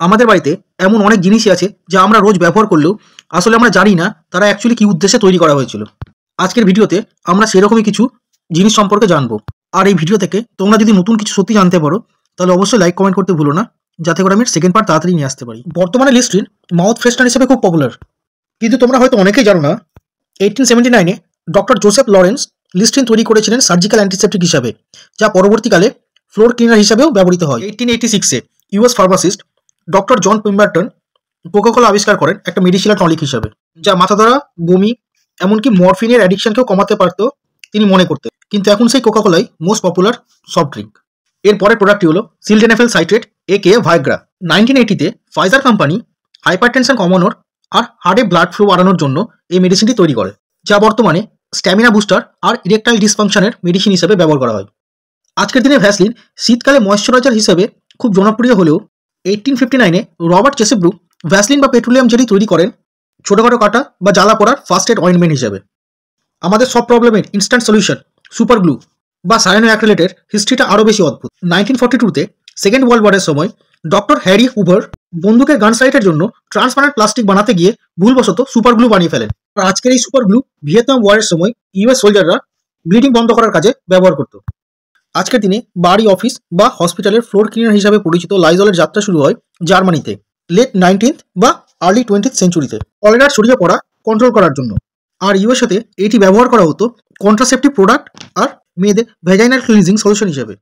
আমাদের বাড়িতে এমন অনেক জিনিসই আছে যা আমরা রোজ ব্যবহার করলেও আসলে আমরা জানি না তারা অ্যাকচুয়ালি কী উদ্দেশ্যে তৈরি করা হয়েছিল। আজকের ভিডিওতে আমরা সেরকমই কিছু জিনিস সম্পর্কে জানবো। আর এই ভিডিও থেকে তোমরা যদি নতুন কিছু সত্যি জানতে পারো তাহলে অবশ্যই লাইক কমেন্ট করতে ভুলো না, যাতে করে আমি সেকেন্ড পার্ট তাড়াতাড়ি নিয়ে আসতে পারি। বর্তমানে লিস্ট্রিন মাউথ ফ্রেশনার হিসেবে খুব পপুলার, কিন্তু তোমরা হয়তো অনেকেই জানো না 1879-এ ডক্টর জোসেফ লরেন্স লিস্ট্রিন তৈরি করেছিলেন সার্জিক্যাল অ্যান্টিসেপ্টিক হিসাবে, যা পরবর্তীকালে ফ্লোর ক্লিনার হিসাবেও ব্যবহৃত হয়। 1886-এ US pharmacist doctor John Pemberton Coca Cola আবিষ্কার করেন একটা মেডিসিনাল টনিক হিসাবে, যা মাথা ধরা, বমি, এমনকি মরফিনের অ্যাডিকশনকেও কমাতে পারত তিনি মনে করতেন। কিন্তু এখন সেই কোকাকোলাই মোস্ট পপুলার সফট ড্রিঙ্ক। এর পরের প্রোডাক্টটি হলো সিলডেনাফেল সাইট্রেট একে ভাইগ্রা। 1980-তে ফাইজার কোম্পানি হাইপারটেনশন কমানোর আর হার্টে ব্লাড ফ্লো বাড়ানোর জন্য এই মেডিসিনটি তৈরি করে, যা বর্তমানে স্ট্যামিনা বুস্টার আর ইরেকটাইল ডিসফাংশনের মেডিসিন হিসেবে ব্যবহার করা হয়। আজকের দিনে ভ্যাসলিন শীতকালে ময়েশ্চারাইজার হিসেবে খুব জনপ্রিয় হলেও 1859-এ রবার্ট চেসেব্রুক ভ্যাসলিন বা পেট্রোলিয়াম জেলি তৈরি করেন ছোটোখাটো কাটা বা জ্বালা পড়ার ফার্স্ট এড অয়েন্টমেন্ট হিসেবে। আমাদের সব প্রবলেমের ইনস্ট্যান্ট সলিউশন সুপার গ্লু বা সায়ানো অ্যাক্রিলেটের হিস্ট্রিটা আরও বেশি অদ্ভুত। 1942-তে সেকেন্ড ওয়ার্ল্ড ওয়ারের সময় ডক্টর হ্যারি হুভার বন্দুকের গান সাইটের জন্য ট্রান্সপারেন্ট প্লাস্টিক বানাতে গিয়ে ভুলবশত সুপার গ্লু বানিয়ে ফেলেন। আর আজকের এই সুপার গ্লু ভিয়েতনাম ওয়ারের সময় ইউএস সোলজাররা ব্লিডিং বন্ধ করার কাজে ব্যবহার করত। আজকের দিনে বাড়ি, অফিস বা হসপিটালের ফ্লোর ক্লিনার হিসাবে পরিচিত লাইজলের যাত্রা শুরু হয় জার্মানিতে লেট 19th বা আর্লি 20th সেঞ্চুরিতে কলেরার ছড়িয়ে পড়া কন্ট্রোল করার জন্য। আর ইউএসএতে এটি ব্যবহার করা হতো কন্ট্রাসেপটিভ প্রোডাক্ট আর মেয়েদের ভ্যাজাইনাল ক্লিনজিং সলিউশন হিসেবে।